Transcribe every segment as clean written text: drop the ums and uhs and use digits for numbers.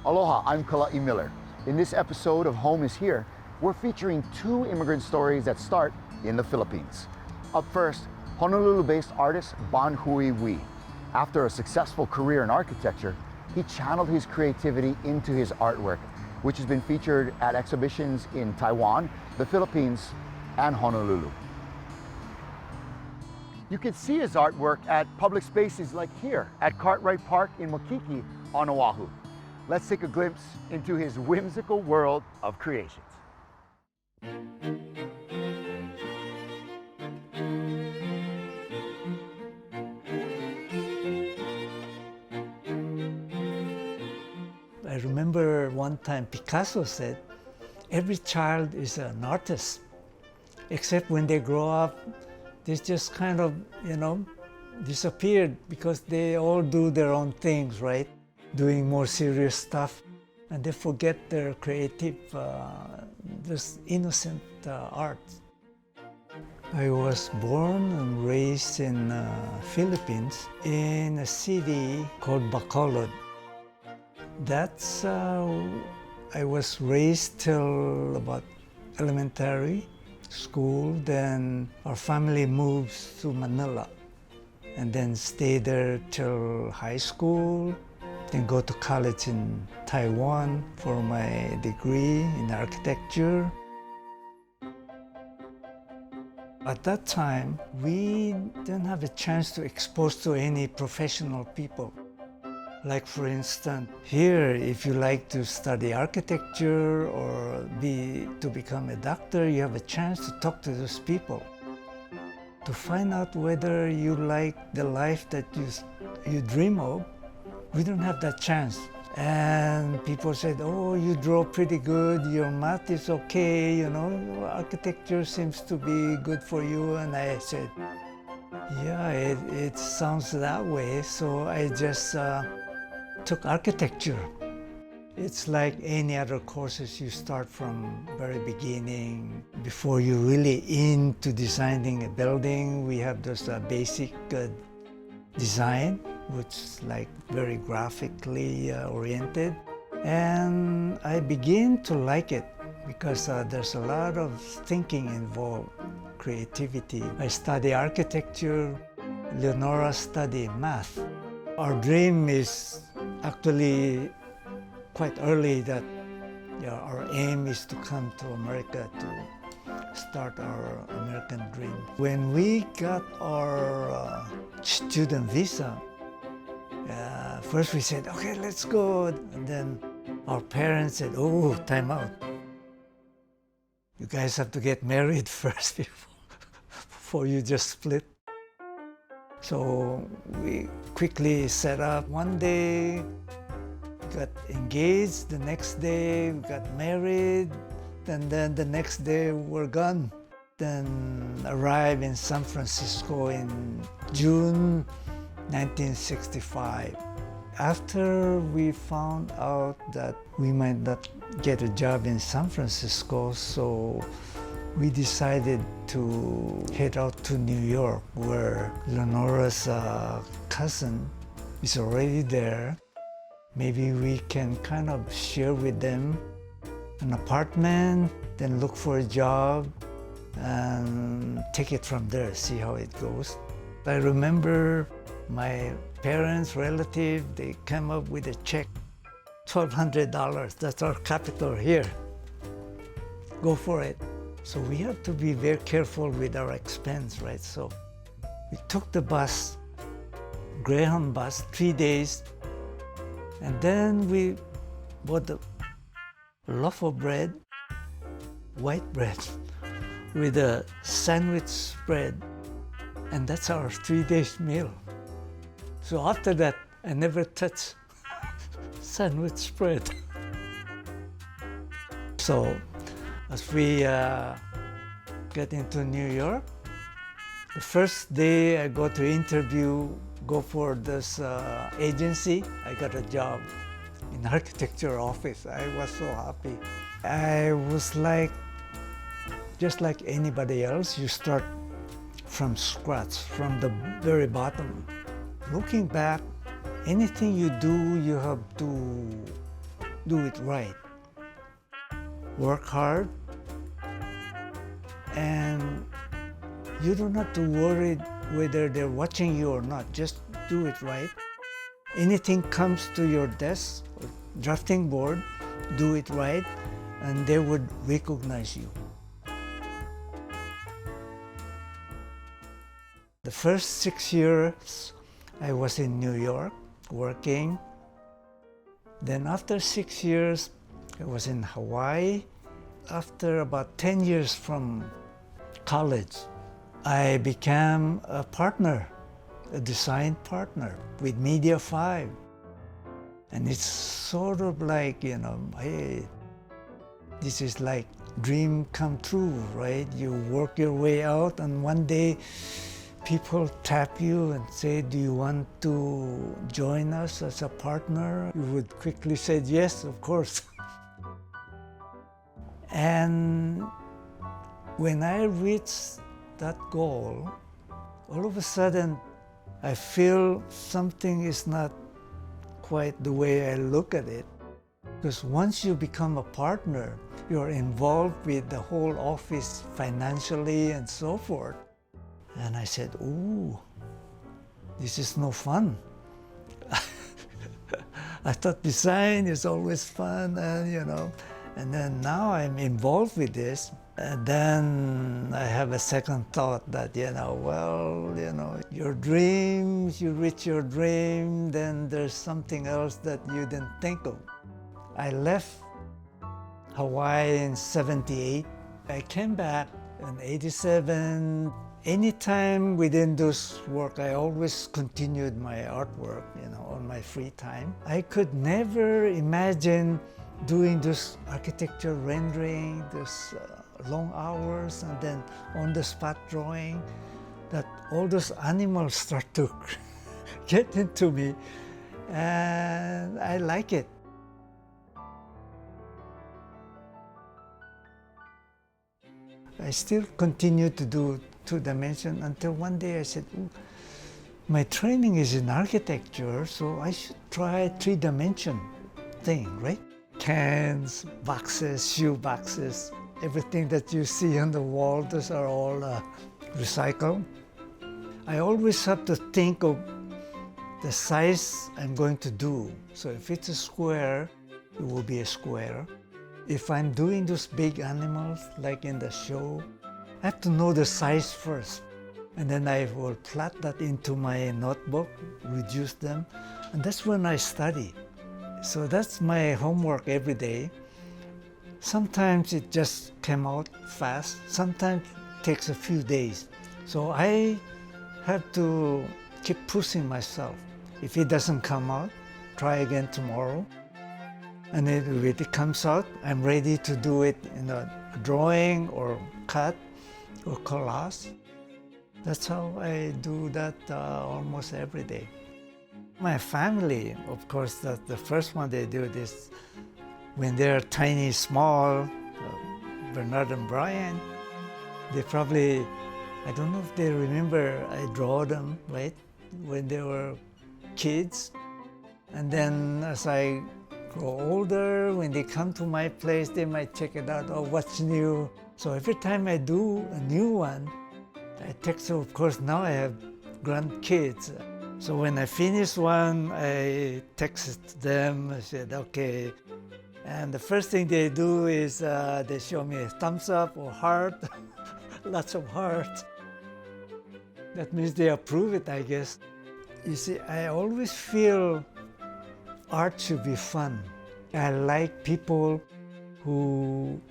Aloha, I'm Kala'i Miller. In this episode of Home is Here, we're featuring two immigrant stories that start in the Philippines. Up first, Honolulu-based artist Bonhui Uy. After a successful career in architecture, he channeled his creativity into his artwork, which has been featured at exhibitions in Taiwan, the Philippines, and Honolulu. You can see his artwork at public spaces like here at Cartwright Park in Makiki on Oʻahu. Let's take a glimpse into his whimsical world of creations. I remember one time Picasso said, every child is an artist, except when they grow up, they just kind of, disappeared because they all do their own things, right? Doing more serious stuff, and they forget their creative, just innocent art. I was born and raised in Philippines in a city called Bacolod. That's I was raised till about elementary school. Then our family moves to Manila and then stay there till high school. Then go to college in Taiwan for my degree in architecture. At that time, we didn't have a chance to expose to any professional people. Like for instance, here, if you like to study architecture or to become a doctor, you have a chance to talk to those people. To find out whether you like the life that you dream of, we don't have that chance. And people said, oh, you draw pretty good, your math is okay, architecture seems to be good for you. And I said, yeah, it sounds that way. So I just took architecture. It's like any other courses, you start from very beginning. Before you're really into designing a building, we have those basic design, which is like very graphically oriented. And I begin to like it because there's a lot of thinking involved, creativity. I study architecture, Leonora studied math. Our dream is actually quite early that our aim is to come to America to start our American dream. When we got our student visa, first we said, okay, let's go. And then our parents said, oh, time out. You guys have to get married first before you just split. So we quickly set up. One day, got engaged. The next day, we got married. And then the next day, we're gone. Then arrived in San Francisco in June 1965. After we found out that we might not get a job in San Francisco, so we decided to head out to New York, where Leonora's cousin is already there. Maybe we can kind of share with them an apartment, then look for a job, and take it from there, see how it goes. I remember my parents, relative, they came up with a check, $1,200. That's our capital here. Go for it. So we have to be very careful with our expense, right? So we took the bus, Greyhound bus, 3 days, and then we bought a loaf of bread, white bread, with a sandwich spread, and that's our 3 days meal. So after that, I never touched sandwich spread. So as we get into New York, the first day I go to interview, go for this agency, I got a job in architecture office. I was so happy. I was like, just like anybody else, you start from scratch, from the very bottom. Looking back, anything you do, you have to do it right. Work hard, and you don't have to worry whether they're watching you or not. Just do it right. Anything comes to your desk or drafting board, do it right, and they would recognize you. The first 6 years, I was in New York working. Then after 6 years, I was in Hawaii. After about 10 years from college, I became a partner, a design partner with Media 5. And it's sort of like, hey, this is like dream come true, right? You work your way out, and one day people tap you and say, do you want to join us as a partner? You would quickly say, yes, of course. And when I reached that goal, all of a sudden, I feel something is not quite the way I look at it. Because once you become a partner, you're involved with the whole office financially and so forth. And I said, ooh, this is no fun. I thought design is always fun, and then now I'm involved with this. And then I have a second thought that, your dreams, you reach your dream, then there's something else that you didn't think of. I left Hawaii in '78. I came back in '87. Anytime within this work, I always continued my artwork, on my free time. I could never imagine doing this architecture rendering, this long hours, and then on-the-spot drawing, that all those animals start to get into me, and I like it. I still continue to do two-dimension until one day I said, my training is in architecture, so I should try three-dimension thing, right? Cans, boxes, shoe boxes, everything that you see on the wall, those are all recycled. I always have to think of the size I'm going to do. So if it's a square, it will be a square. If I'm doing those big animals, like in the show, I have to know the size first. And then I will plot that into my notebook, reduce them, and that's when I study. So that's my homework every day. Sometimes it just came out fast, sometimes it takes a few days. So I have to keep pushing myself. If it doesn't come out, try again tomorrow. And if it comes out, I'm ready to do it in a drawing or cut or collage. That's how I do that almost every day. My family, of course, the first one they do this when they're tiny, small, Bernard and Brian, they probably, I don't know if they remember, I draw them, right, when they were kids. And then as I grow older, when they come to my place, they might check it out, oh, what's new? So every time I do a new one, I text them. Of course, now I have grandkids. So when I finish one, I text them, I said, okay. And the first thing they do is they show me a thumbs up or heart, lots of hearts. That means they approve it, I guess. You see, I always feel art should be fun. I like people who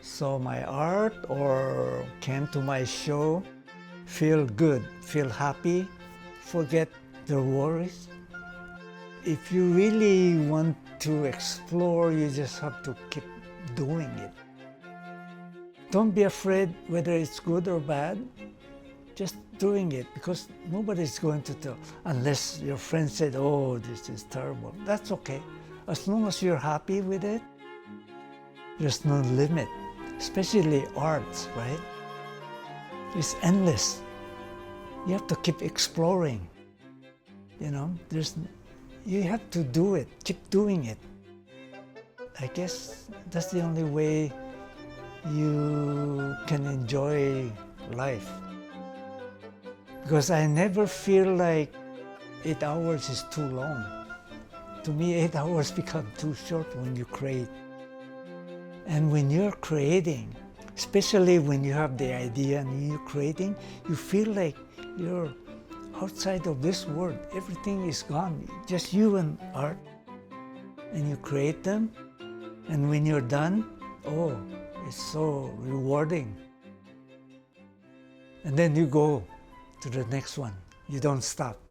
saw my art or came to my show, feel good, feel happy, forget their worries. If you really want to explore, you just have to keep doing it. Don't be afraid whether it's good or bad. Just doing it, because nobody's going to tell, unless your friend said, oh, this is terrible. That's okay. As long as you're happy with it, there's no limit, especially arts, right? It's endless. You have to keep exploring. You have to do it, keep doing it. I guess that's the only way you can enjoy life. Because I never feel like 8 hours is too long. To me, 8 hours become too short when you create. And when you're creating, especially when you have the idea and you're creating, you feel like you're outside of this world. Everything is gone, just you and art. And you create them, and when you're done, oh, it's so rewarding. And then you go to the next one. You don't stop.